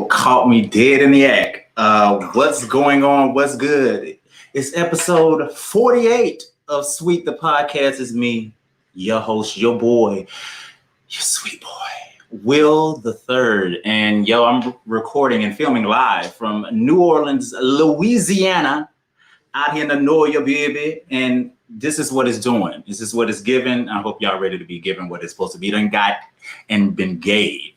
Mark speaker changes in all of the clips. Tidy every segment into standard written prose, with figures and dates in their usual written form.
Speaker 1: caught me dead in the act. What's going on? What's good? It's episode 48 of Sweet the Podcast. Is me, your host, your boy, your sweet boy, Will the Third. And I'm recording and filming live from New Orleans, Louisiana, out here in the Noya, baby. And this is what it's doing. This is what it's given. I hope y'all ready to be given what it's supposed to be done got and been gave.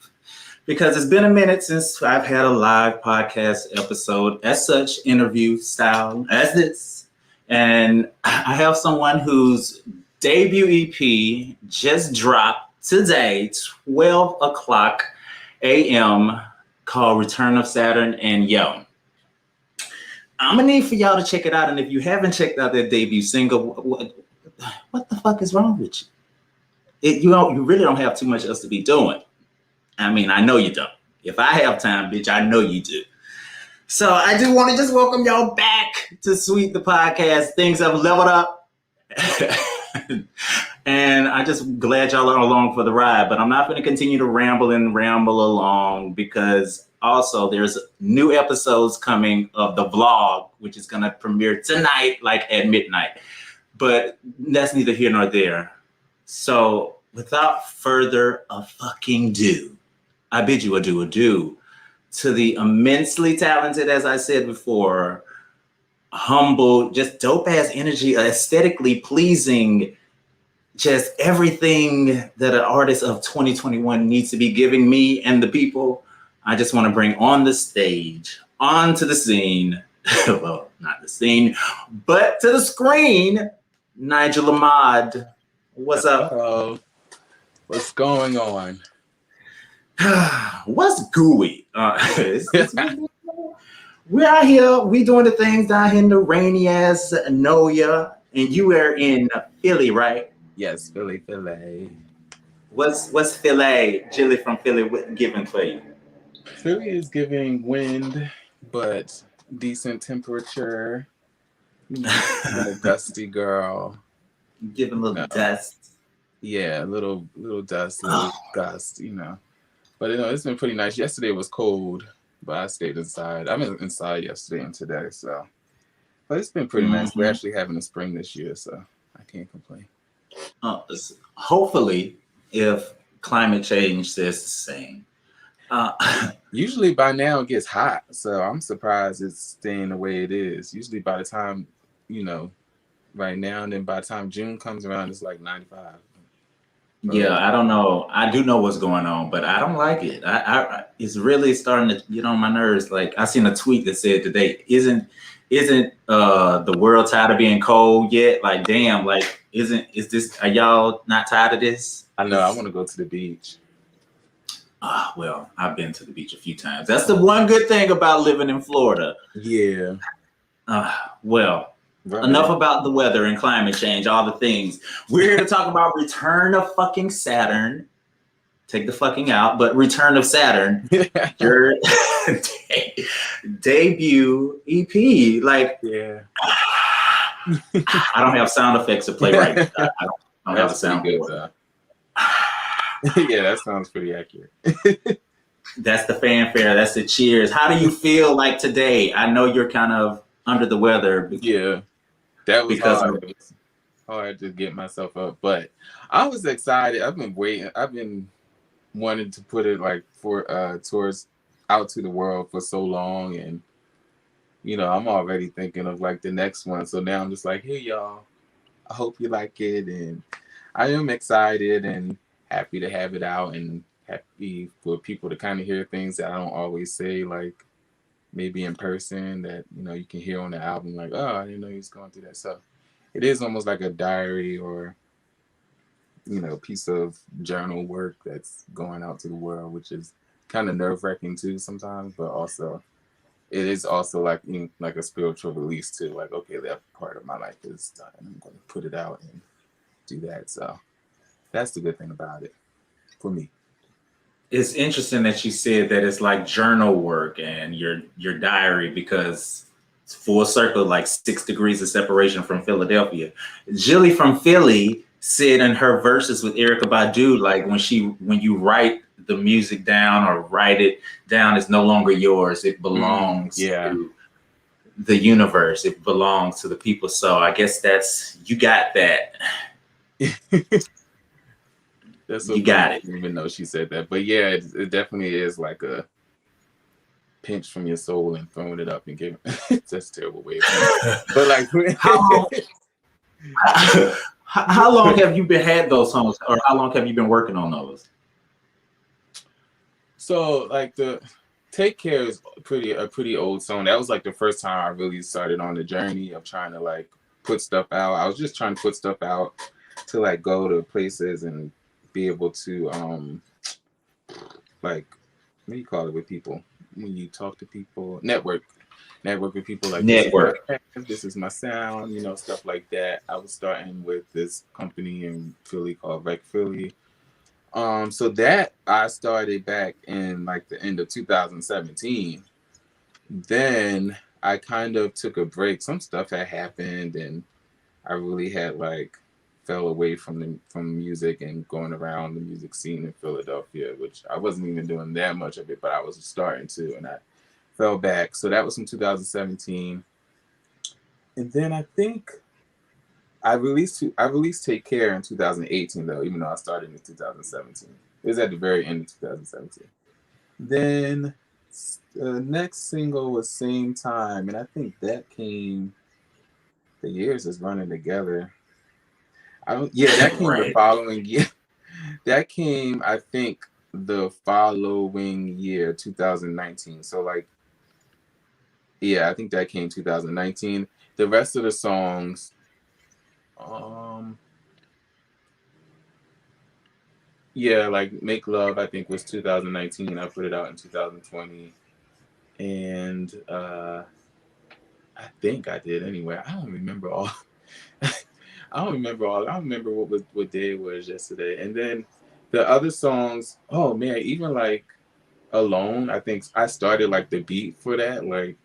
Speaker 1: Because it's been a minute since I've had a live podcast episode as such, interview style as this. And I have someone whose debut EP just dropped today, 12 o'clock a.m., called Return of Saturn. And I'm gonna need for y'all to check it out. And if you haven't checked out their debut single, what the fuck is wrong with you? You really don't have too much else to be doing. I mean, I know you don't. If I have time, bitch, I know you do. So I do want to just welcome y'all back to Sweet the Podcast. Things have leveled up. And I just glad y'all are along for the ride. But I'm not going to continue to ramble along because also there's new episodes coming of the vlog, which is going to premiere tonight, like at midnight. But that's neither here nor there. So without further ado, I bid you adieu to the immensely talented, as I said before, humble, just dope ass energy, aesthetically pleasing, just everything that an artist of 2021 needs to be giving me and the people. I just want to bring on the stage, onto the scene, well, not the scene, but to the screen, Nigel Ahmad. What's up?
Speaker 2: Hello. What's going on?
Speaker 1: What's gooey? We're out here. We doing the things down here in the rainy ass Noya, and you are in Philly, right?
Speaker 2: Yes, Philly.
Speaker 1: What's Philly? Chili from Philly giving for you?
Speaker 2: Philly is giving wind, but decent temperature. A dusty girl.
Speaker 1: Giving a little dust.
Speaker 2: Yeah, a little dust, a little gust, But it's been pretty nice. Yesterday was cold, but I stayed inside. I was inside yesterday and today, so. But it's been pretty nice. We're actually having a spring this year, so I can't complain.
Speaker 1: Hopefully, if climate change stays the same.
Speaker 2: Usually by now it gets hot, so I'm surprised it's staying the way it is. Usually by the time, right now, and then by the time June comes around, it's like 95.
Speaker 1: Yeah, I don't know. I do know what's going on, but I don't like it. It's really starting to get on my nerves. Like I seen a tweet that said today, isn't the world tired of being cold yet? Like, damn, like are y'all not tired of this?
Speaker 2: I know, I want to go to the beach.
Speaker 1: Well, I've been to the beach a few times. That's the one good thing about living in Florida.
Speaker 2: Yeah.
Speaker 1: Right. Enough about the weather and climate change, all the things. We're here to talk about Return of fucking Saturn. Take the fucking out, but Return of Saturn, your debut EP. Like,
Speaker 2: yeah.
Speaker 1: I don't have sound effects to play right now. I don't have a sound
Speaker 2: good. Yeah, that sounds pretty accurate.
Speaker 1: That's the fanfare. That's the cheers. How do you feel like today? I know you're kind of under the weather.
Speaker 2: Yeah. That was hard. It was hard to get myself up, but I was excited. I've been waiting. I've been wanting to put it like towards out to the world for so long, and I'm already thinking of like the next one. So now I'm just like, hey y'all, I hope you like it, and I am excited and happy to have it out, and happy for people to kind of hear things that I don't always say, like maybe in person that you can hear on the album, like, oh, I didn't know he was going through that. So it is almost like a diary or piece of journal work that's going out to the world, which is kind of nerve-wracking too sometimes, but also it is also like like a spiritual release too, like, okay, that part of my life is done, I'm going to put it out and do that. So that's the good thing about it for me.
Speaker 1: It's interesting that you said that it's like journal work and your diary, because it's full circle, like 6 degrees of separation from Philadelphia. Jilly from Philly said in her verses with Erykah Badu, like when you write the music down or write it down is no longer yours. It belongs to the universe. It belongs to the people. So I guess you got that.
Speaker 2: That's so
Speaker 1: you got it.
Speaker 2: I didn't even know she said that. But yeah, it definitely is like a pinch from your soul and throwing it up and giving. That's a terrible way. But like,
Speaker 1: how long have you had those songs, or how long have you been working on those?
Speaker 2: So like the Take Care is a pretty old song. That was like the first time I really started on the journey of trying to like put stuff out. I was just trying to put stuff out to like go to places and be able to like, what do you call it with people when you talk to people? Network with people, like this is my sound, you know, stuff like that. I was starting with this company in Philly called Rec Philly. So that I started back in like the end of 2017. Then I kind of took a break. Some stuff had happened and I really had like fell away from music and going around the music scene in Philadelphia, which I wasn't even doing that much of it, but I was starting to, and I fell back. So that was in 2017. And then I think I released Take Care in 2018 though, even though I started in 2017. It was at the very end of 2017. Then the next single was Same Time, and I think that came, the years is running together. That came the following year. That came, I think, the following year, 2019. So like, yeah, I think that came 2019. The rest of the songs, like Make Love, I think was 2019. I put it out in 2020. And I think I did anyway. I don't remember all. I don't remember what day it was yesterday. And then the other songs, oh man, even like Alone, I think I started like the beat for that like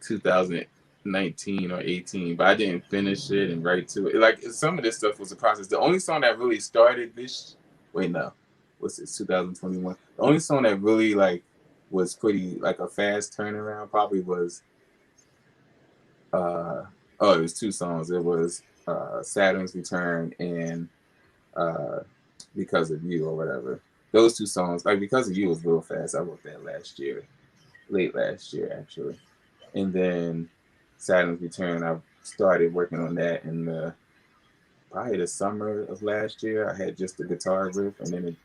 Speaker 2: 2019 or 18, but I didn't finish it and write to it. Like some of this stuff was a process. The only song that really started this, what's this, 2021? The only song that really like was pretty like a fast turnaround probably was it was two songs. It was Saturn's Return and Because of You or whatever. Those two songs, like Because of You was real fast. I wrote that late last year actually. And then Saturn's Return, I started working on that in probably the summer of last year. I had just the guitar riff, and then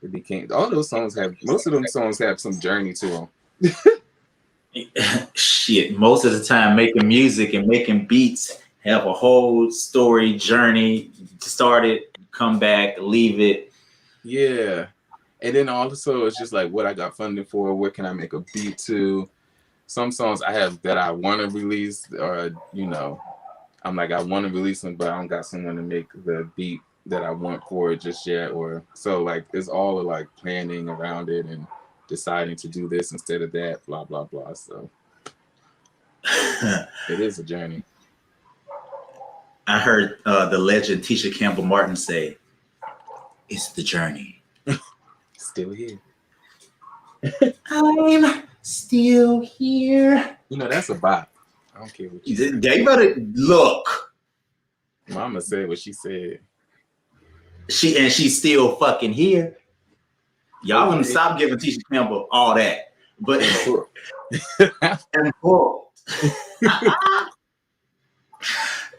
Speaker 2: it became, most of them songs have some journey to them.
Speaker 1: Shit, most of the time making music and making beats have a whole story journey. Start it, come back, leave it.
Speaker 2: Yeah. And then also it's just like what I got funding for, what can I make a beat to? Some songs I have that I want to release, or I'm like, I want to release them, but I don't got someone to make the beat that I want for it just yet. Or so like it's all like planning around it and deciding to do this instead of that, blah blah blah. So it is a journey.
Speaker 1: I heard the legend Tisha Campbell Martin say, "It's the journey."
Speaker 2: Still here.
Speaker 1: I'm still here.
Speaker 2: That's a bop. I don't care what you say.
Speaker 1: They better look.
Speaker 2: Mama said what she said.
Speaker 1: She's still fucking here. Y'all gonna stop giving Tisha Campbell all that. But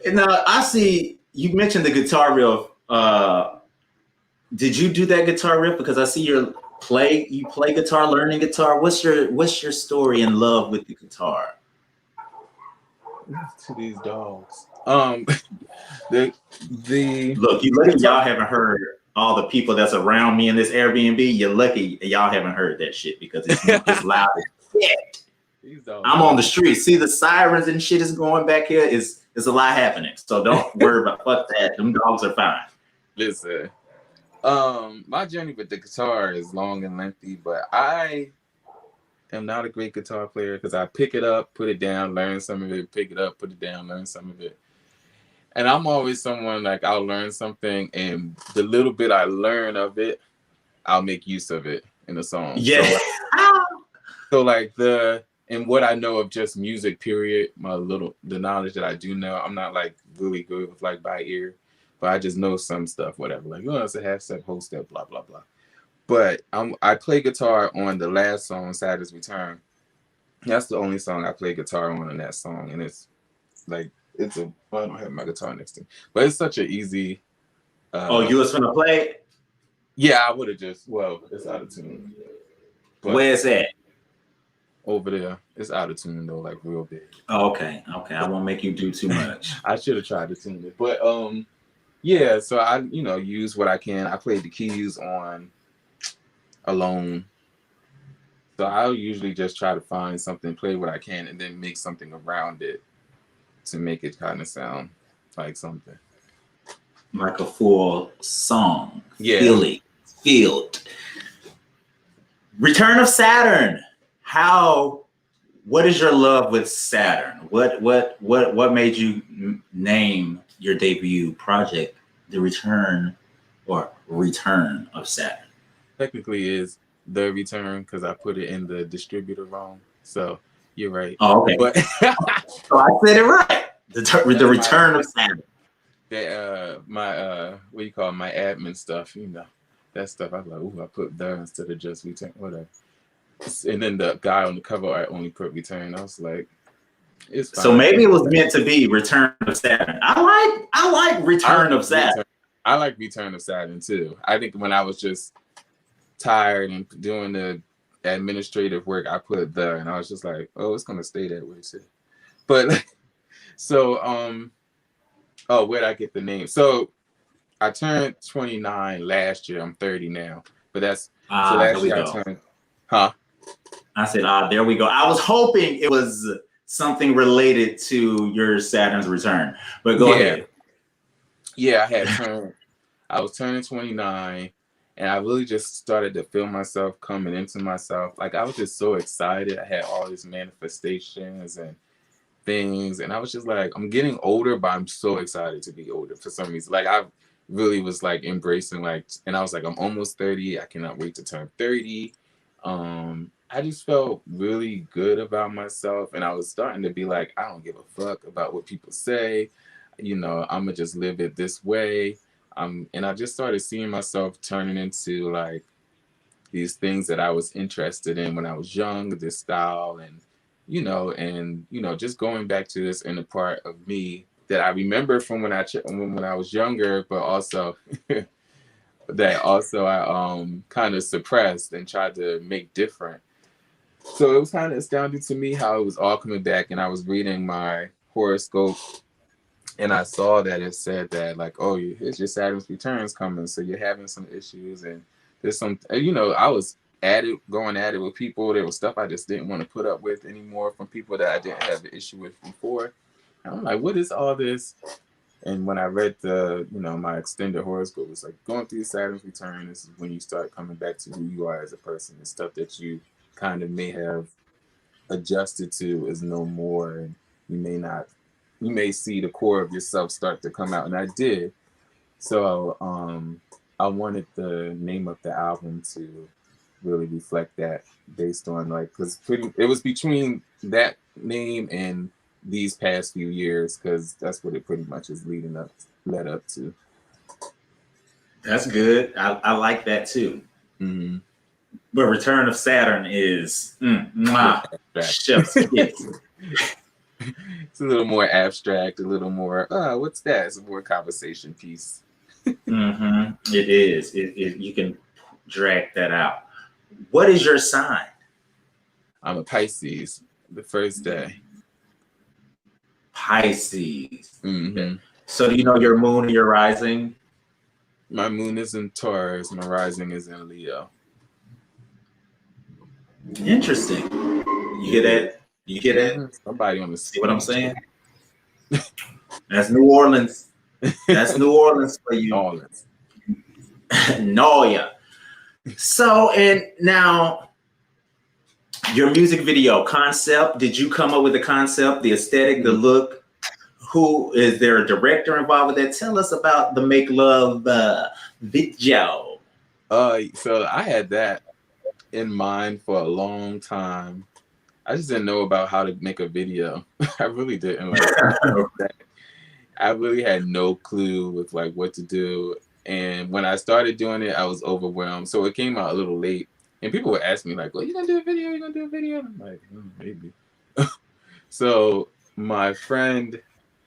Speaker 1: and now I see you mentioned the guitar riff. Did you do that guitar riff? Because I see you play guitar, learning guitar. What's your story in love with the guitar?
Speaker 2: To these dogs. The
Speaker 1: Look, you lucky y'all haven't heard all the people that's around me in this Airbnb. You're lucky y'all haven't heard that shit because it's loud as shit. I'm on the street. See the sirens and shit is going back here. Is a lot happening. So don't worry about fuck that. Them dogs are fine.
Speaker 2: Listen. My journey with the guitar is long and lengthy, but I am not a great guitar player because I pick it up, put it down, learn some of it, pick it up, put it down, learn some of it. And I'm always someone like I'll learn something and the little bit I learn of it, I'll make use of it in a song.
Speaker 1: Yeah.
Speaker 2: So like and what I know of just music, period, the knowledge that I do know, I'm not like really good with like by ear, but I just know some stuff, whatever. Like, oh, it's a half step, whole step, blah, blah, blah. But I play guitar on the last song, Saturn's Return. That's the only song I play guitar on in that song. And it's like, I don't have my guitar next to me, but it's such an easy.
Speaker 1: You was gonna play?
Speaker 2: Yeah, I would have it's out of tune.
Speaker 1: Where's that?
Speaker 2: Over there. It's out of tune though, like real big.
Speaker 1: Oh, okay. I won't make you do too much.
Speaker 2: I should have tried to tune it. But yeah, so I, use what I can. I played the keys on Alone. So I'll usually just try to find something, play what I can, and then make something around it to make it kind of sound like something.
Speaker 1: Like a full song.
Speaker 2: Yeah.
Speaker 1: Field. Return of Saturn. What is your love with Saturn? What made you name your debut project The Return of Saturn?
Speaker 2: Technically is The Return because I put it in the distributor wrong. So you're right.
Speaker 1: Oh, okay.
Speaker 2: But
Speaker 1: so I said it right. The Return of Saturn.
Speaker 2: My what you call it, my admin stuff, that stuff. I was like, ooh, I put there instead of just Return, whatever. And then the guy on the cover art only put Return. I was like, it's fine.
Speaker 1: So maybe it was meant to be Return of Saturn. I like Return of Saturn.
Speaker 2: I like Return of Saturn too. I think when I was just tired and doing the administrative work, I put it there, and I was just like, oh, it's gonna stay that way too. But so where'd I get the name? So I turned 29 last year. I'm 30 now. But that's so last year I turned. Huh?
Speaker 1: I said, there we go. I was hoping it was something related to your Saturn's return, but go ahead.
Speaker 2: Yeah, I was turning 29, and I really just started to feel myself coming into myself. Like, I was just so excited. I had all these manifestations and things, and I was just like, I'm getting older, but I'm so excited to be older for some reason. Like, I really was like embracing, like, and I was like, I'm almost 30. I cannot wait to turn 30. I just felt really good about myself, and I was starting to be like, I don't give a fuck about what people say. I'm gonna just live it this way. And I just started seeing myself turning into like these things that I was interested in when I was young, this style, and just going back to this inner part of me that I remember from when I was younger, but also that also I kind of suppressed and tried to make different. So it was kind of astounding to me how it was all coming back, and I was reading my horoscope, and I saw that it said that like, oh, here's your Saturn's returns coming, so you're having some issues, and there's some, I was going at it with people. There was stuff I just didn't want to put up with anymore from people that I didn't have an issue with before. And I'm like, what is all this? And when I read my extended horoscope, it's like going through Saturn's return. This is when you start coming back to who you are as a person, and stuff that you kind of may have adjusted to is no more, and you may see the core of yourself start to come out, and I did. So I wanted the name of the album to really reflect that, based on because it was between that name and these past few years, because that's what it pretty much is led up to.
Speaker 1: That's good. I like that too.
Speaker 2: Mm-hmm.
Speaker 1: But Return of Saturn is chef's kiss.
Speaker 2: It's a little more abstract, a little more, what's that? It's a more conversation piece.
Speaker 1: Mm-hmm. It is. You can drag that out. What is your sign?
Speaker 2: I'm a Pisces, the first day.
Speaker 1: Pisces.
Speaker 2: Mm-hmm.
Speaker 1: So do you know your moon and your rising?
Speaker 2: My moon is in Taurus. My rising is in Leo.
Speaker 1: Interesting. You hear that? You hear that?
Speaker 2: Somebody on the
Speaker 1: see what I'm saying? That's New Orleans. That's New Orleans for you.
Speaker 2: New Orleans.
Speaker 1: No, yeah. So, and now your music video concept, did you come up with the concept, the aesthetic, the look? Who is there a director involved with that? Tell us about the Make Love video.
Speaker 2: So I had that in mind for a long time. I just didn't know about how to make a video. I really didn't like that. I really had no clue with like what to do. And when I started doing it, I was overwhelmed. So it came out a little late. And people would ask me like, well, you gonna do a video? You gonna do a video? And I'm like, maybe. So my friend,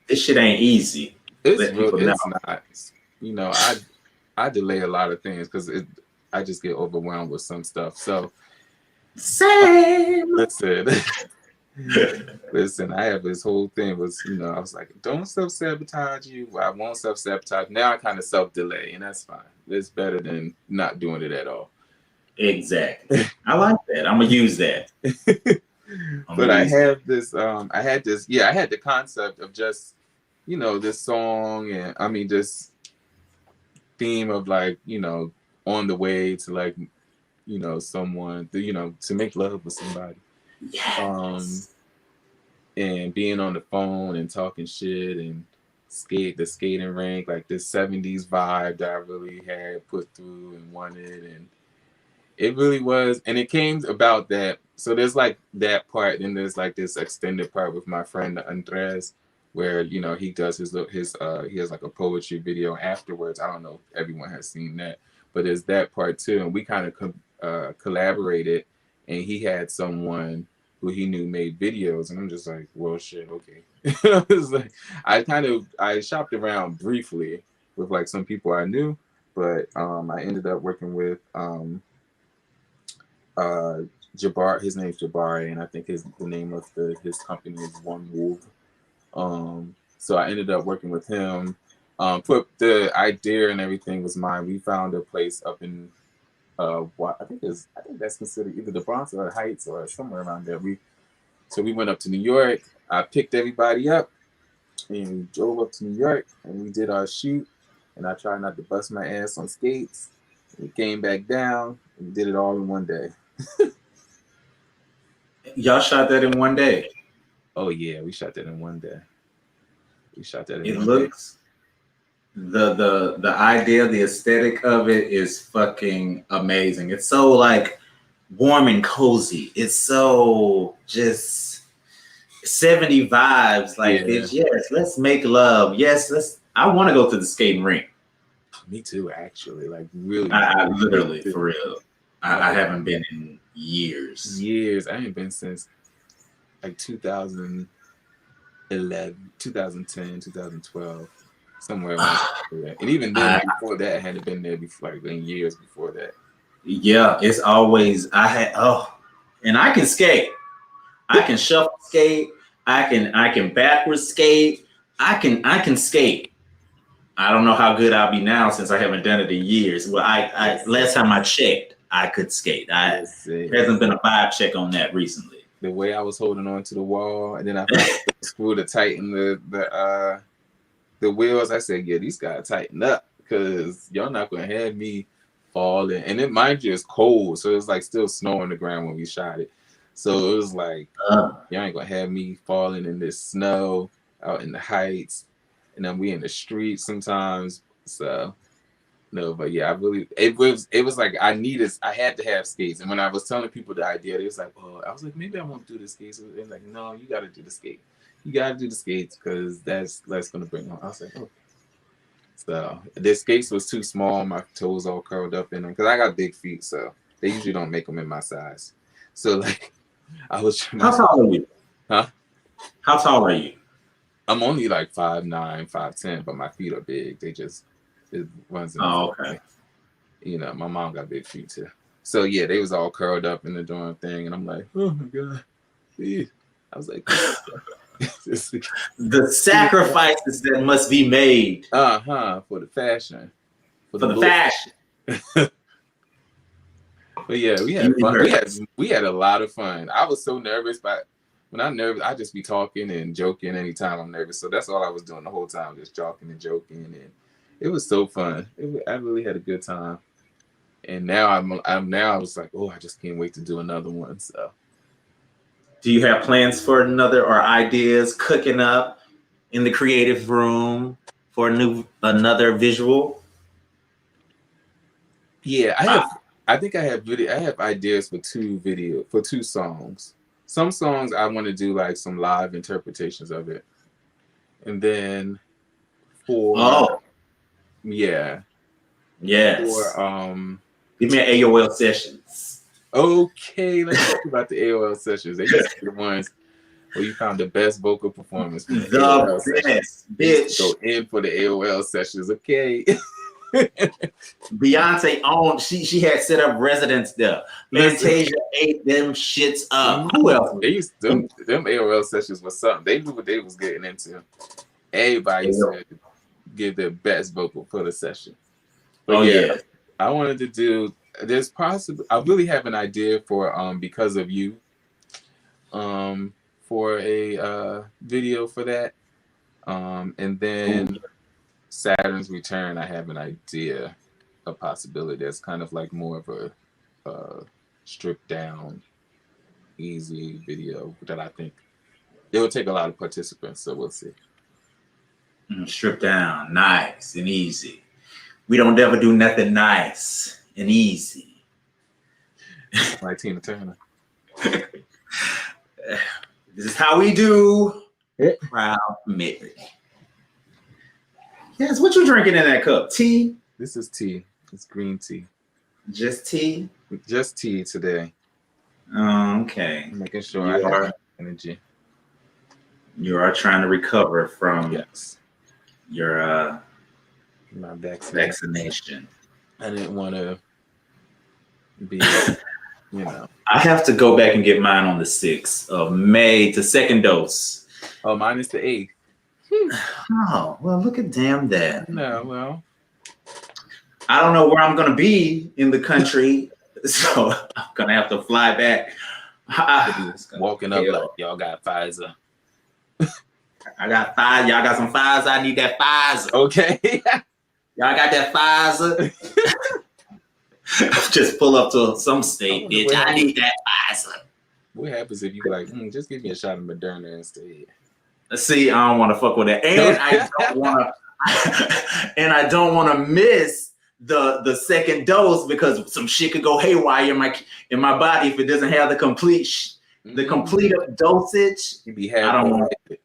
Speaker 1: this shit ain't easy.
Speaker 2: it's not. You know, I delay a lot of things because I just get overwhelmed with some stuff. So
Speaker 1: same.
Speaker 2: Listen, I have this whole thing was, you know, I was like, don't self-sabotage you. I won't self-sabotage. Now I kind of self-delay, and that's fine. It's better than not doing it at all.
Speaker 1: Exactly. I like that. I'm gonna use that.
Speaker 2: But I had this, I had the concept of just, you know, this song, and I mean, this theme of like, you know, on the way to like, you know, someone, you know, to make love with somebody.
Speaker 1: Yes.
Speaker 2: And being on the phone and talking shit and the skating rink, like this 70s vibe that I really had put through and wanted, and it really was, and it came about that. So there's like that part, and there's like this extended part with my friend Andres, where, you know, he does he has like a poetry video afterwards. I don't know if everyone has seen that, but there's that part too, and we kind of collaborated, and he had someone who he knew made videos, and I'm just like, well, shit, okay. I was like, I shopped around briefly with like some people I knew, but I ended up working with Jabbar. His name's Jabari, and I think the name of his company is One Wolf. So I ended up working with him. Put the idea and everything was mine. We found a place up in I think that's considered either the Bronx or the Heights or somewhere around there. So we went up to New York. I picked everybody up and we drove up to New York and we did our shoot. And I tried not to bust my ass on skates. We came back down and we did it all in one day.
Speaker 1: Y'all shot that in one day?
Speaker 2: Oh yeah, we shot that in one day.
Speaker 1: It looks the idea, the aesthetic of it is fucking amazing. It's so like warm and cozy. It's so just 70 vibes. Like it's, yes, let's make love. Yes, I want to go to the skating rink.
Speaker 2: Me too, actually. Like really.
Speaker 1: I literally, for real. I haven't been in years.
Speaker 2: I ain't been since like 2011, 2010, 2012. Somewhere around there. And even then, before that, I hadn't been there before, like in years before that.
Speaker 1: Yeah, it's always and I can skate. I can shuffle skate. I can backwards skate. I can skate. I don't know how good I'll be now since I haven't done it in years. Well, I last time I checked, I could skate. There hasn't been a vibe check on that recently.
Speaker 2: The way I was holding on to the wall, and then I found the screw to tighten the wheels. I said, yeah, these gotta tighten up because y'all not gonna have me falling. And then mind you, it's cold, so it's like still snow on the ground when we shot it. So it was like, y'all ain't gonna have me falling in this snow out in the heights, and then we in the street sometimes. So no, but yeah, it was like I had to have skates. And when I was telling people the idea, they was like, oh, I was like, maybe I won't do the skates. They're like, no, you gotta do the skate. You gotta do the skates because that's gonna bring them. I was like, okay. So the skates was too small. My toes all curled up in them because I got big feet, so they usually don't make them in my size. So like, I was.
Speaker 1: How tall are you?
Speaker 2: Huh?
Speaker 1: How tall are you?
Speaker 2: I'm only like 5'9", 5'10", but my feet are big. It runs in the
Speaker 1: okay.
Speaker 2: You know, my mom got big feet too. So yeah, they was all curled up in the darn thing, and I'm like, oh my god. I was like,
Speaker 1: the sacrifices that must be made.
Speaker 2: For the fashion.
Speaker 1: For the fashion.
Speaker 2: But yeah, we had fun. We had a lot of fun. I was so nervous, but when I'm nervous, I just be talking and joking anytime I'm nervous. So that's all I was doing the whole time, just talking and joking, and it was so fun. I really had a good time. And now I was like, oh, I just can't wait to do another one. So,
Speaker 1: do you have plans for another or ideas cooking up in the creative room for another visual?
Speaker 2: Yeah, I think I have ideas for two songs. Some songs I want to do like some live interpretations of it, and then for yeah,
Speaker 1: yes,
Speaker 2: for
Speaker 1: give me an AOL sessions.
Speaker 2: okay, let's talk about the AOL sessions. They used to be the ones where you found the best vocal performance from the AOL sessions.
Speaker 1: Best,
Speaker 2: They used to
Speaker 1: bitch.
Speaker 2: go in for the AOL sessions. Okay.
Speaker 1: Beyonce owned. She had set up residence there. Fantasia ate them shits up. Who else?
Speaker 2: They used them AOL sessions was something. They knew what they was getting into. Everybody used to give their best vocal for the session. But yeah, I wanted to do. There's possible. I really have an idea for Because of You. For a video for that. And then Saturn's Return. I have an idea, a possibility that's kind of like more of a stripped down, easy video that I think it will take a lot of participants. So we'll see.
Speaker 1: Stripped down, nice and easy. We don't ever do nothing nice and easy.
Speaker 2: Like Tina Turner.
Speaker 1: This is how we do. Proud Mary. Yes, what you drinking in that cup? Tea?
Speaker 2: This is tea. It's green tea.
Speaker 1: Just tea?
Speaker 2: Just tea today.
Speaker 1: Okay.
Speaker 2: Making sure I have energy.
Speaker 1: You are trying to recover from your
Speaker 2: my
Speaker 1: vaccination.
Speaker 2: I didn't want to be,
Speaker 1: I have to go back and get mine on the 6th of May, the second dose.
Speaker 2: Oh, mine is the 8th.
Speaker 1: Oh, well, look at damn that.
Speaker 2: No, well.
Speaker 1: I don't know where I'm going to be in the country, so I'm going to have to fly back.
Speaker 2: Walking up like, y'all got Pfizer.
Speaker 1: I got Pfizer. Y'all got some Pfizer. I need that Pfizer.
Speaker 2: Okay.
Speaker 1: Y'all got that Pfizer? Just pull up to some state, bitch. I need that Pfizer.
Speaker 2: What happens if you be like, just give me a shot of Moderna instead?
Speaker 1: See, I don't want to fuck with that, and I don't want to miss the second dose because some shit could go haywire in my body if it doesn't have the complete dosage.
Speaker 2: You be
Speaker 1: I don't want it.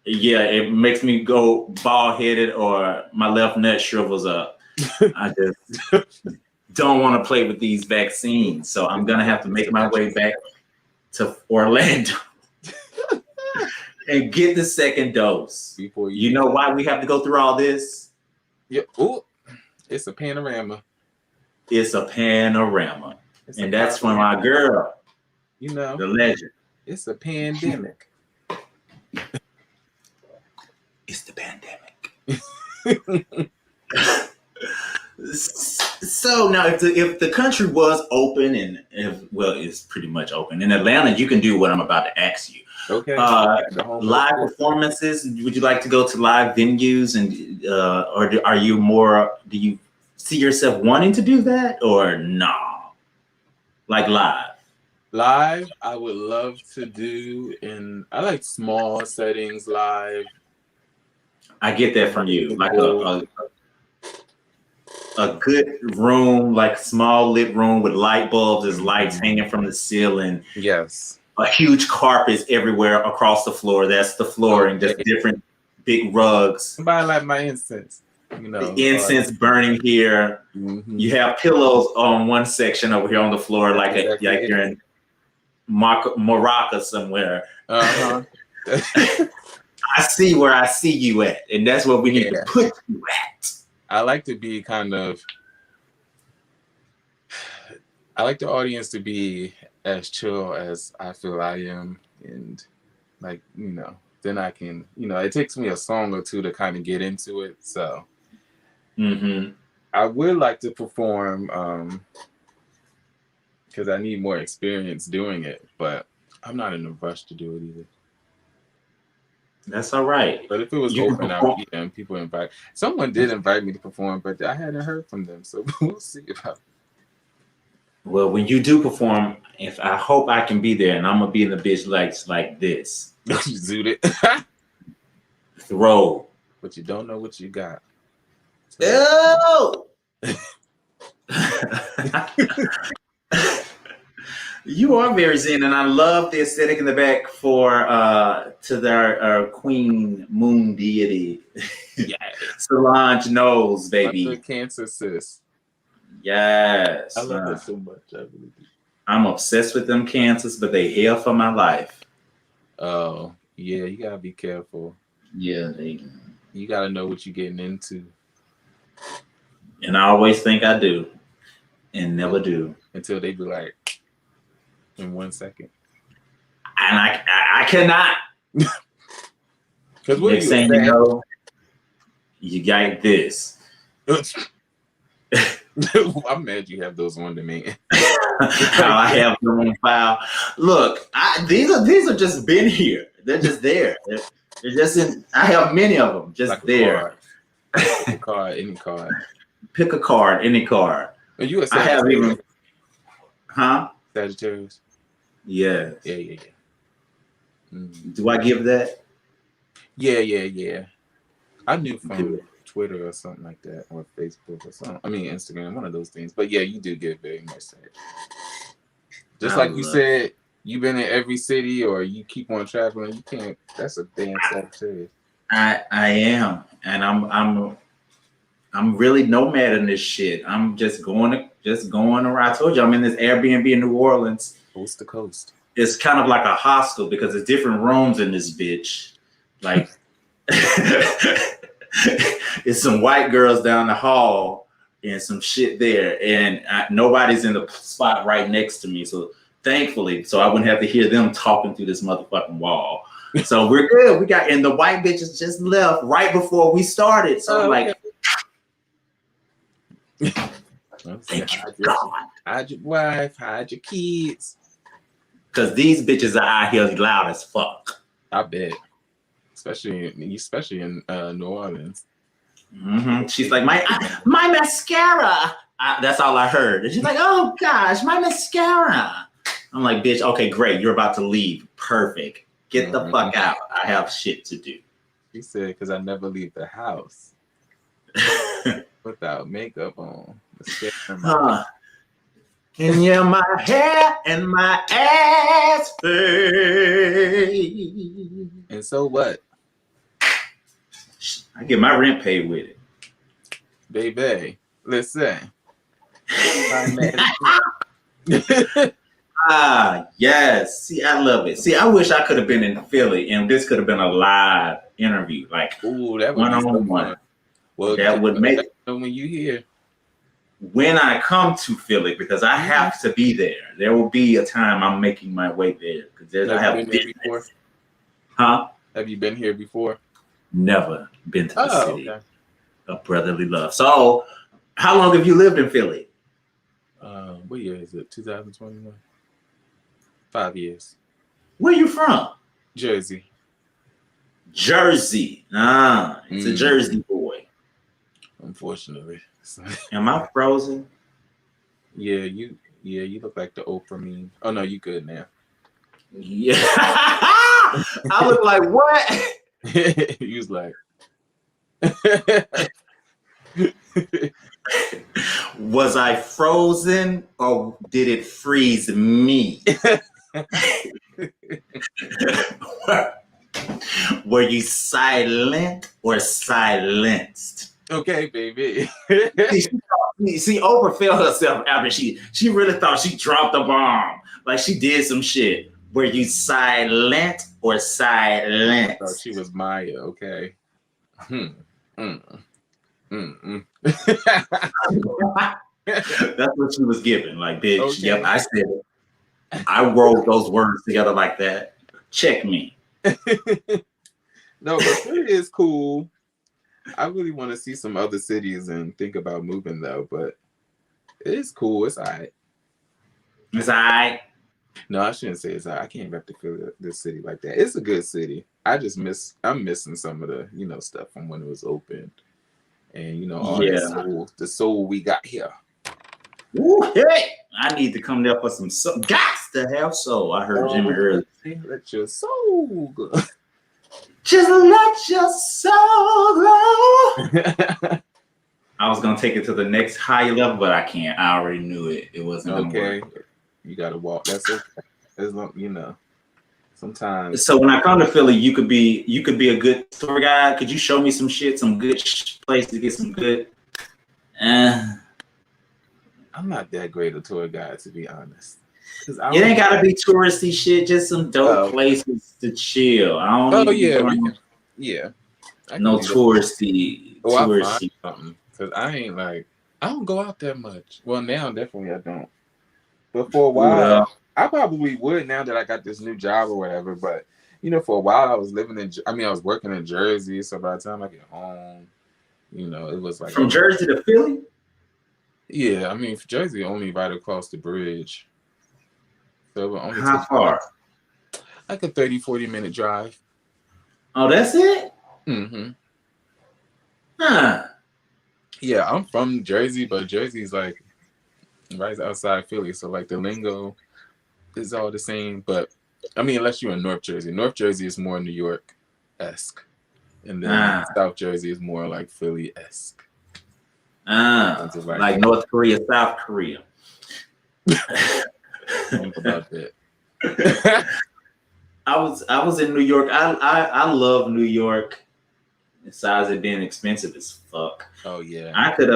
Speaker 1: Yeah, it makes me go bald headed or my left nut shrivels up. I just don't want to play with these vaccines, so I'm gonna have to make my way back to Orlando and get the second dose. Before you know why we have to go through all this?
Speaker 2: Yeah. Ooh, it's a panorama.
Speaker 1: It's a panorama, and that's from my girl. The legend.
Speaker 2: It's a pandemic.
Speaker 1: It's the pandemic. So now, if the country was open it's pretty much open in Atlanta, you can do what I'm about to ask you.
Speaker 2: Okay.
Speaker 1: Live performances. Would you like to go to live venues, and or do you see yourself wanting to do that, or no? Like live.
Speaker 2: Live, I would love to do I like small settings live.
Speaker 1: I get that from you, like a good room, like small lit room with light bulbs, there's lights hanging from the ceiling.
Speaker 2: Yes.
Speaker 1: A huge carpet everywhere across the floor. That's the flooring. Just different big rugs.
Speaker 2: I like my incense.
Speaker 1: The incense burning here. Mm-hmm. You have pillows on one section over here on the floor, like you're in Morocco somewhere.
Speaker 2: Uh-huh.
Speaker 1: I see where I see you at, and that's where we need to put you at.
Speaker 2: I like to be I like the audience to be as chill as I feel I am, and then I can, it takes me a song or two to kind of get into it. So I would like to perform because I need more experience doing it, but I'm not in a rush to do it either.
Speaker 1: That's all right.
Speaker 2: But if it was open out and people invite, someone did invite me to perform, but I hadn't heard from them, so we'll see about it.
Speaker 1: Well, when you do perform, I hope I can be there, and I'm gonna be in the bitch lights like this.
Speaker 2: You zoot it.
Speaker 1: Throw.
Speaker 2: But you don't know what you got.
Speaker 1: So. Oh! You are very zen, and I love the aesthetic in the back for to their Queen Moon deity.
Speaker 2: Yeah.
Speaker 1: Solange knows, baby.
Speaker 2: My good cancer sis.
Speaker 1: Yes.
Speaker 2: I love her so much. I really do.
Speaker 1: I'm obsessed with them cancers, but they hell for my life.
Speaker 2: Oh, yeah, you gotta be careful.
Speaker 1: Yeah,
Speaker 2: you gotta know what you're getting into.
Speaker 1: And I always think I do, and never do.
Speaker 2: Until they be like, in 1 second.
Speaker 1: And I cannot.
Speaker 2: Because what
Speaker 1: next thing you know, you got this.
Speaker 2: I'm mad you have those on demand.
Speaker 1: How I have them on file. Look, these are just been here. They're just there. They're just in. I have many of them just like there.
Speaker 2: Pick a card, any card.
Speaker 1: Pick a card, any card.
Speaker 2: Are you a Sagittarius?
Speaker 1: I have even. Huh?
Speaker 2: Sagittarius.
Speaker 1: Yeah.
Speaker 2: Yeah. Mm.
Speaker 1: Do I give that?
Speaker 2: Yeah. I knew from Twitter or something like that, or Facebook or something. I mean, Instagram, one of those things. But yeah, you do get very much Sag. Just like you said, you've been in every city, or you keep on traveling. You can't. That's a damn Sagittarius.
Speaker 1: I am, and I'm really nomad in this shit. I'm just going around. I told you I'm in this Airbnb in New Orleans,
Speaker 2: coast to coast.
Speaker 1: It's kind of like a hostel because there's different rooms in this bitch. Like, it's some white girls down the hall and some shit there, and nobody's in the spot right next to me. So thankfully, so I wouldn't have to hear them talking through this motherfucking wall. So we're good. And the white bitches just left right before we started. So I'm like, thank you, God.
Speaker 2: Hide your wife, hide your kids.
Speaker 1: Because these bitches are out here loud as fuck.
Speaker 2: I bet. Especially in New Orleans.
Speaker 1: Mm-hmm. She's like, my mascara. That's all I heard. And she's like, oh gosh, my mascara. I'm like, bitch, okay, great. You're about to leave. Perfect. Get the fuck out. I have shit to do.
Speaker 2: She said, because I never leave the house without makeup on.
Speaker 1: And yeah, my hair and my ass fade.
Speaker 2: And so what?
Speaker 1: I get my rent paid with it.
Speaker 2: Baby, listen.
Speaker 1: Yes. See, I love it. See, I wish I could have been in Philly and this could have been a live interview. Like,
Speaker 2: ooh, that would be so fun. Well,
Speaker 1: that would make it.
Speaker 2: When you hear.
Speaker 1: When I come to Philly, because I have to be there. There will be a time I'm making my way there. Because I have been
Speaker 2: before.
Speaker 1: Huh?
Speaker 2: Have you been here before?
Speaker 1: Never been to the city
Speaker 2: of
Speaker 1: brotherly love. So, how long have you lived in Philly?
Speaker 2: What year is it? 2021. 5 years.
Speaker 1: Where you from?
Speaker 2: Jersey.
Speaker 1: Jersey. It's a Jersey boy.
Speaker 2: Unfortunately.
Speaker 1: Am I frozen?
Speaker 2: Yeah, you look like the Oprah meme. Oh no, you good now.
Speaker 1: Yeah. I look like what?
Speaker 2: He was like,
Speaker 1: was I frozen or did it freeze me? Were you silent or silenced?
Speaker 2: Okay, baby.
Speaker 1: See, Oprah felt herself after she really thought she dropped a bomb. Like she did some shit. Were you silent or silenced?
Speaker 2: I thought she was Maya, okay.
Speaker 1: That's what she was giving. Like, bitch,
Speaker 2: okay.
Speaker 1: Yep, I said it. I wrote those words together like that. Check me.
Speaker 2: No, but Philly is cool. I really want to see some other cities and think about moving though, but it's cool. It's all right.
Speaker 1: It's all right.
Speaker 2: No, I shouldn't say it's all right. I can't rep to feel this city like that. It's a good city. I'm missing some of the, stuff from when it was open. And, all the soul we got here.
Speaker 1: Ooh, hey, I need to come there for some soul. Gots to have soul. I heard Jimmy earlier.
Speaker 2: Let your soul go.
Speaker 1: Just let your soul glow. I was gonna take it to the next higher level, but I can't. I already knew it. It wasn't gonna work.
Speaker 2: You gotta walk. That's okay. As long sometimes.
Speaker 1: So when I come to Philly, you could be a good tour guide. Could you show me some shit, some good place to get some good?
Speaker 2: I'm not that great a tour guide, to be honest.
Speaker 1: It ain't gotta be touristy shit. Just some dope places to chill. I don't need to no touristy.
Speaker 2: Touristy. Something because I don't go out that much. Well, now definitely I don't. But for a while, I probably would now that I got this new job or whatever. But for a while I was I was working in Jersey, so by the time I get home, it was like
Speaker 1: from Jersey to Philly.
Speaker 2: Yeah, Jersey only right across the bridge. So it only
Speaker 1: how far?
Speaker 2: Like a 30-40 minute drive.
Speaker 1: Oh, that's it?
Speaker 2: Mm-hmm.
Speaker 1: Huh.
Speaker 2: Yeah, I'm from Jersey, but Jersey's like right outside Philly, so like the lingo is all the same. But unless you're in North Jersey. North Jersey is more New York-esque. And then South Jersey is more like Philly-esque.
Speaker 1: Like North Korea, South Korea.
Speaker 2: About that.
Speaker 1: I was in New York. I love New York. Besides it being expensive as fuck.
Speaker 2: Oh yeah.
Speaker 1: I could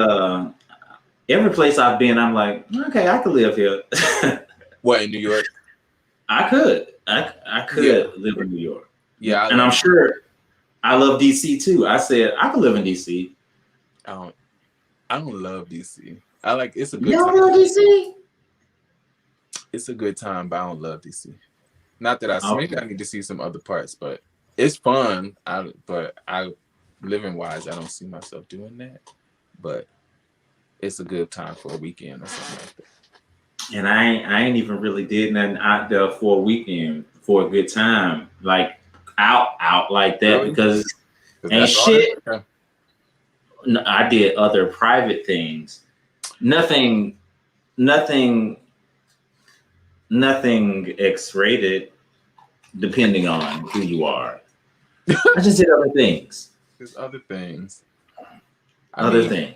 Speaker 1: every place I've been, I'm like, okay, I could live here.
Speaker 2: What, in New York?
Speaker 1: I could live in New York.
Speaker 2: Yeah,
Speaker 1: and I'm sure I love DC too. I said I could live in DC.
Speaker 2: I don't love DC. It's a good
Speaker 1: you
Speaker 2: time.
Speaker 1: You don't love DC?
Speaker 2: It's a good time, but I don't love DC. Not that maybe I need to see some other parts, but it's fun. Living wise, I don't see myself doing that. But it's a good time for a weekend or something like that.
Speaker 1: And I ain't even really did nothing out there for a weekend for a good time, like out like that, really? Because ain't shit. No, I did other private things. Nothing X-rated, depending on who you are. I just did other things.
Speaker 2: There's other things.
Speaker 1: Other things.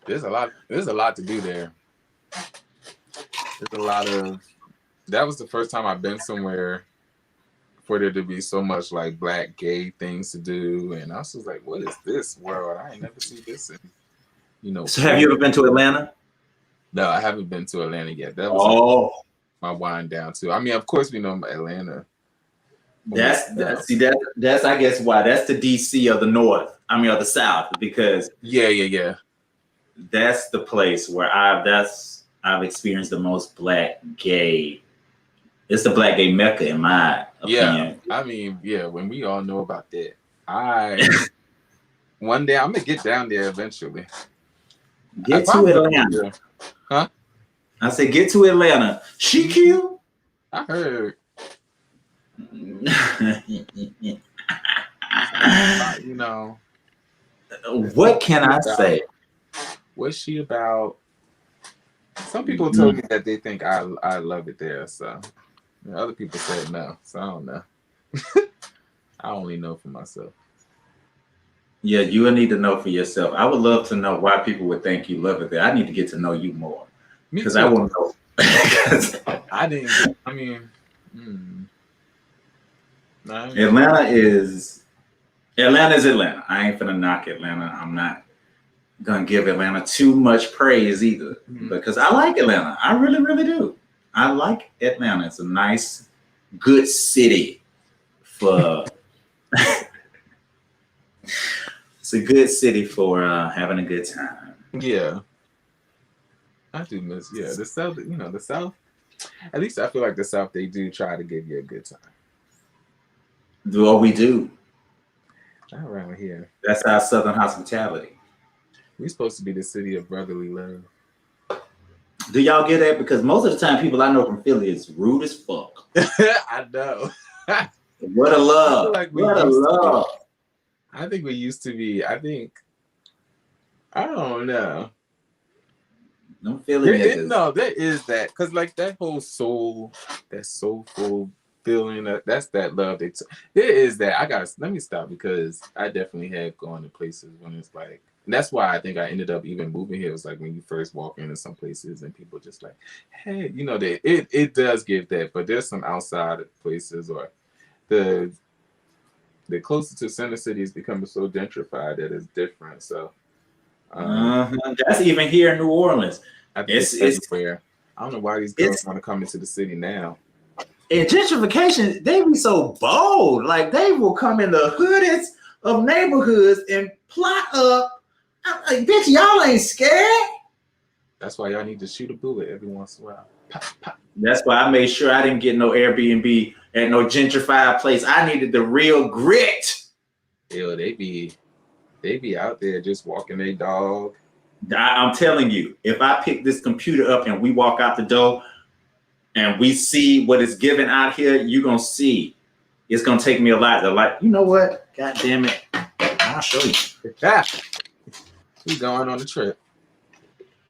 Speaker 2: There's a lot to do there. There's a lot of. That was the first time I've been somewhere for there to be so much like black gay things to do, and I was just like, "What is this world? I ain't never seen this." And,
Speaker 1: So, have you ever been to Atlanta?
Speaker 2: No, I haven't been to Atlanta yet. That was my wind down too. Of course we know Atlanta.
Speaker 1: That's I guess why that's the DC of the North. Of the South, because
Speaker 2: yeah.
Speaker 1: That's the place where I've experienced the most black gay. It's the black gay Mecca in my opinion.
Speaker 2: When we all know about that. One day I'm gonna get down there eventually.
Speaker 1: Get to Atlanta.
Speaker 2: Huh?
Speaker 1: I said get to Atlanta. She cute.
Speaker 2: I heard.
Speaker 1: What can I say?
Speaker 2: What's she about? Some people told me that they think I love it there, so other people said no, so I don't know. I only know for myself.
Speaker 1: Yeah, you will need to know for yourself. I would love to know why people would think you love it there. I need to get to know you more because I want to know.
Speaker 2: I didn't.
Speaker 1: Atlanta is Atlanta. I ain't finna knock Atlanta. I'm not gonna give Atlanta too much praise either, because I like Atlanta. I really, really do. I like Atlanta. It's a nice, good city for. It's a good city for having a good time.
Speaker 2: Yeah, I do miss. Yeah, the South. The South. At least I feel like the South. They do try to give you a good time.
Speaker 1: Well, we do.
Speaker 2: Not around here.
Speaker 1: That's our Southern hospitality.
Speaker 2: We're supposed to be the city of brotherly love.
Speaker 1: Do y'all get that? Because most of the time, people I know from Philly is rude as fuck.
Speaker 2: I know.
Speaker 1: What a love! What a love!
Speaker 2: I think we used to be. I don't know.
Speaker 1: Don't feel it.
Speaker 2: No, there is that, because like that whole soulful feeling. That's that love. There is that. Let me stop, because I definitely have gone to places when it's like And that's why I think I ended up even moving here. It was like when you first walk into some places and people just like, hey, you know, it does give that, but there's some outside places or the closer to center city is becoming so gentrified that it's different. So
Speaker 1: that's even here in New Orleans.
Speaker 2: I think it's everywhere. I don't know why these girls want to come into the city now.
Speaker 1: And gentrification, they be so bold. Like they will come in the hoodest of neighborhoods and plot up. I'm like, bitch, y'all ain't scared.
Speaker 2: That's why y'all need to shoot a bullet every once in a while. Pop, pop.
Speaker 1: That's why I made sure I didn't get no Airbnb at no gentrified place. I needed the real grit.
Speaker 2: Yo, they be out there just walking their dog.
Speaker 1: I'm telling you, if I pick this computer up and we walk out the door and we see what is given out here, you're gonna see. It's gonna take me a lot to like, you know what? God damn it. I'll show you.
Speaker 2: We going on the trip.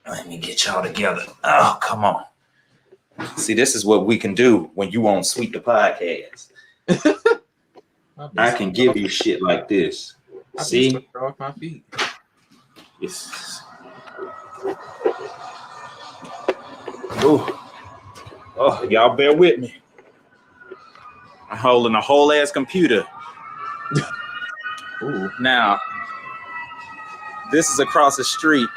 Speaker 1: Let me get y'all together. Oh, come on. See, this is what we can do when you on Sweet the Podcast. I can give you shit like this. See?
Speaker 2: Off my feet.
Speaker 1: Yes. Oh, y'all bear with me. I'm holding a whole ass computer.
Speaker 2: Ooh.
Speaker 1: Now, this is across the street.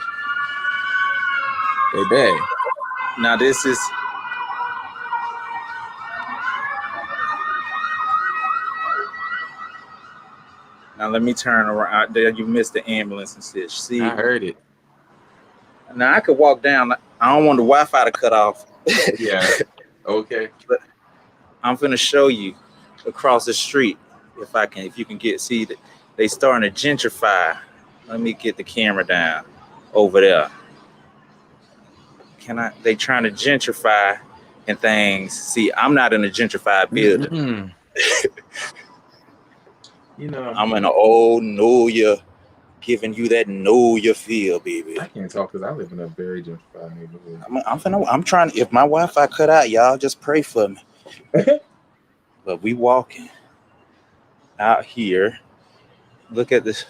Speaker 2: Baby.
Speaker 1: Now this is Now let me turn around. There, you missed the ambulance and shit. See,
Speaker 2: I heard it.
Speaker 1: Now I could walk down. I don't want the Wi-Fi to cut off.
Speaker 2: Yeah. Okay.
Speaker 1: But I'm gonna show you across the street if you can see that they starting to gentrify. Let me get the camera down over there. They trying to gentrify and things. See, I'm not in a gentrified building.
Speaker 2: Mm-hmm. You know,
Speaker 1: I'm in an old know ya, giving you that know ya feel, baby.
Speaker 2: I can't talk because I live in a very gentrified neighborhood.
Speaker 1: I'm trying. If my Wi-Fi cut out, y'all just pray for me. But we walking out here. Look at this.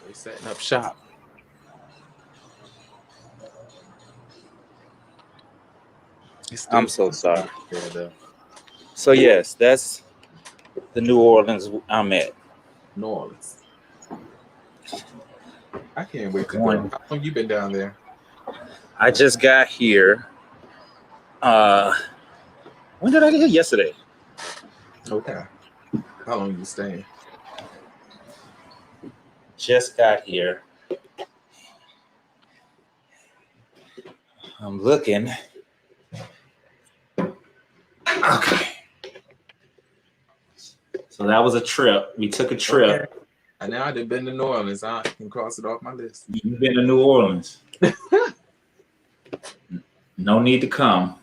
Speaker 2: They setting up shop.
Speaker 1: I'm so sorry. So yes, that's the New Orleans I'm at.
Speaker 2: New Orleans. I can't wait to go. How long you been down there?
Speaker 1: I just got here. When did I get here? Yesterday.
Speaker 2: Okay. How long you staying?
Speaker 1: Just got here. I'm looking. Okay. So that was a trip. We took a trip.
Speaker 2: Okay. And now I've been to New Orleans. I can cross it off my list.
Speaker 1: You've been to New Orleans. No need to come.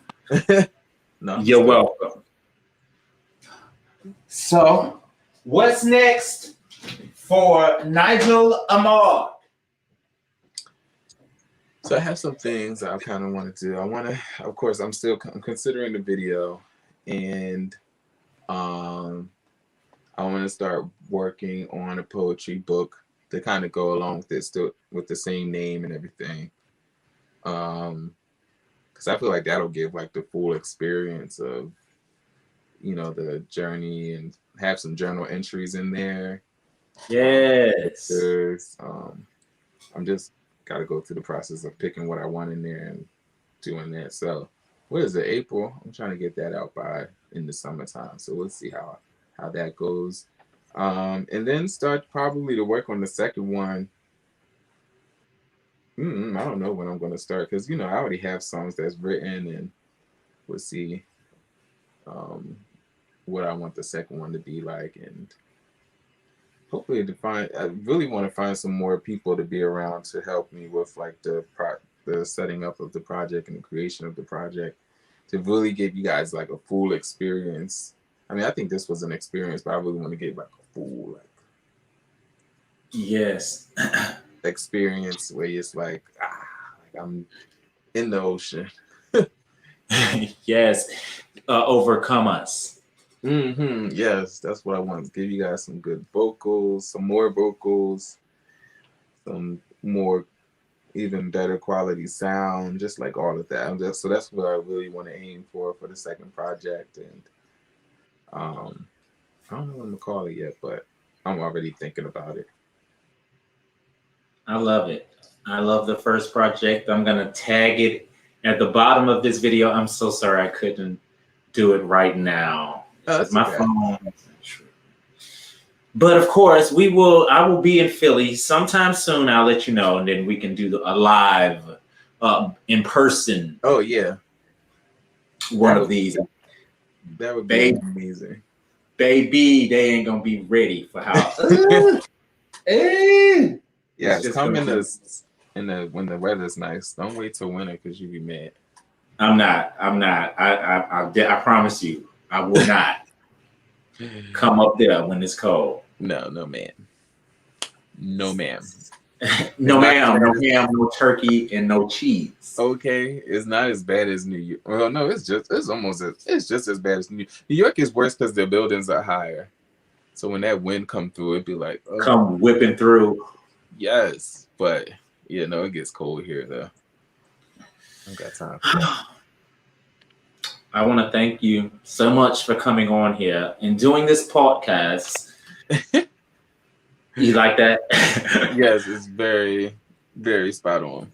Speaker 2: No,
Speaker 1: you're welcome. So, what's next for Nigel Ahmad?
Speaker 2: So I have some things I kind of want to do. Of course, I'm considering the video, and I want to start working on a poetry book to kind of go along with it, still with the same name and everything. Because I feel like that'll give like the full experience of, the journey, and have some journal entries in there.
Speaker 1: Yes.
Speaker 2: I'm just got to go through the process of picking what I want in there and doing that. So what is it, April? I'm trying to get that out in the summertime. So we'll see how that goes. And then start probably to work on the second one. I don't know when I'm going to start, because, I already have songs that's written, and we'll see what I want the second one to be like. And hopefully I really want to find some more people to be around to help me with like the setting up of the project and the creation of the project, to really give you guys like a full experience. I mean, I think this was an experience, but I really want to get like a full
Speaker 1: yes
Speaker 2: experience where it's like I'm in the ocean.
Speaker 1: Yes. Overcome us.
Speaker 2: Yes, that's what I want to give you guys, some good vocals, some more vocals, some more even better quality sound, just like all of that. So that's what I really want to aim for the second project. And I don't know what I'm gonna call it yet, but I'm already thinking about it.
Speaker 1: I love it. I love the first project. I'm gonna tag it at the bottom of this video. I'm so sorry I couldn't do it right now.
Speaker 2: Oh, that's
Speaker 1: My
Speaker 2: okay.
Speaker 1: phone. But of course, I will be in Philly sometime soon. I'll let you know, and then we can do a live, in person.
Speaker 2: Oh yeah,
Speaker 1: one of these.
Speaker 2: That would be amazing.
Speaker 1: Baby, they ain't gonna be ready for how.
Speaker 2: Yeah, it's come in the when the weather's nice. Don't wait till winter because you be mad.
Speaker 1: I'm not. I promise you, I will not come up there when it's cold.
Speaker 2: No, ma'am. No, ma'am.
Speaker 1: No, ma'am. No ham, no turkey, and no cheese.
Speaker 2: Okay, it's not as bad as New York. Well, no, it's just as bad as New York. New York is worse because their buildings are higher. So when that wind come through, it'd be like
Speaker 1: come whipping through.
Speaker 2: Yes, but it gets cold here though. I don't got time for that.
Speaker 1: I want to thank you so much for coming on here and doing this podcast. You like that?
Speaker 2: Yes, it's very, very spot on.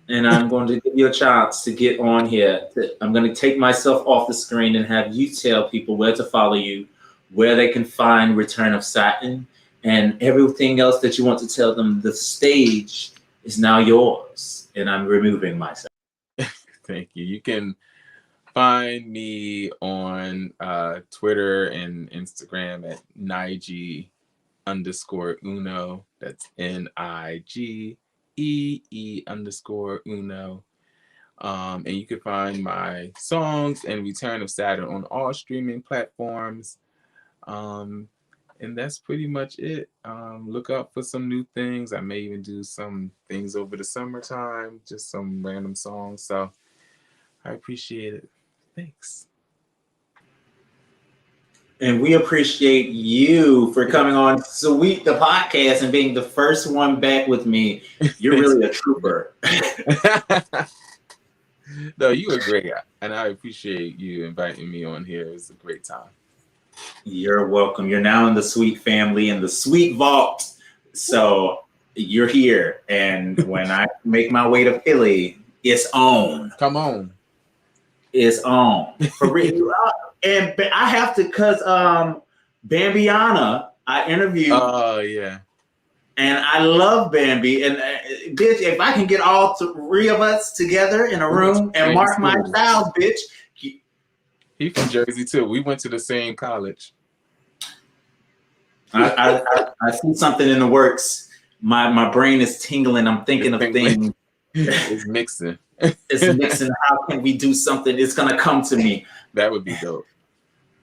Speaker 1: And I'm going to give you a chance to get on here. I'm going to take myself off the screen and have you tell people where to follow you, where they can find Return of Satin, and everything else that you want to tell them. The stage is now yours, and I'm removing myself.
Speaker 2: Thank you. You can find me on Twitter and Instagram at Nige_Uno. That's NIGEE_Uno. And you can find my songs and Return of Saturn on all streaming platforms. And that's pretty much it. Look out for some new things. I may even do some things over the summertime, just some random songs. So I appreciate it. Thanks.
Speaker 1: And we appreciate you for coming on Sweet the Podcast and being the first one back with me. You're really a trooper.
Speaker 2: No, you were great. And I appreciate you inviting me on here. It was a great time.
Speaker 1: You're welcome. You're now in the Sweet family, in the Sweet Vault. So you're here. And when I make my way to Philly, it's on.
Speaker 2: Come on.
Speaker 1: It's on. For real. And I have to, because Bambiana, I interviewed.
Speaker 2: Oh, yeah.
Speaker 1: And I love Bambi. And bitch, if I can get all three of us together in a room and mark my style, bitch.
Speaker 2: He from Jersey too. We went to the same college.
Speaker 1: I see something in the works. My brain is tingling. I'm thinking of things.
Speaker 2: It's mixing.
Speaker 1: It's mixing. How can we do something? It's gonna come to me.
Speaker 2: That would be dope.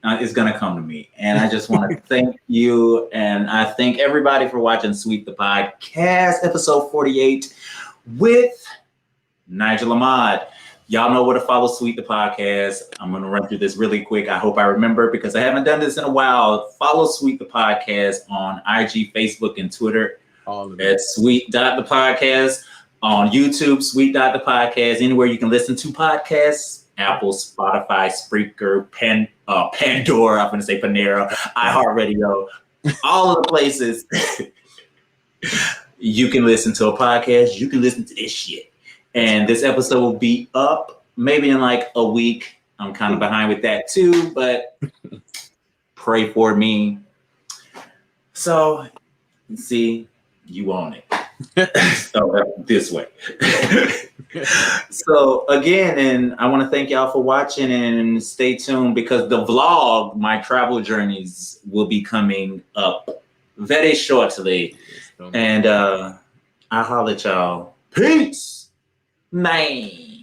Speaker 1: It's gonna come to me. And I just want to thank you. And I thank everybody for watching Sweet the Podcast, episode 48 with Nigel Ahmad. Y'all know where to follow Sweet the Podcast. I'm going to run through this really quick. I hope I remember because I haven't done this in a while. Follow Sweet the Podcast on IG, Facebook, and Twitter at Sweet.the-Podcast. On YouTube, Sweet.the-Podcast. Anywhere you can listen to podcasts. Apple, Spotify, Spreaker, Pandora. I'm going to say Panera, iHeartRadio. All of the places you can listen to a podcast. You can listen to this shit. And this episode will be up maybe in like a week. I'm kind of behind with that too, but pray for me. So, see, you own it. So this way. So again, and I want to thank y'all for watching and stay tuned because the vlog, my travel journeys, will be coming up very shortly. And I'll holler at y'all. Peace. Man.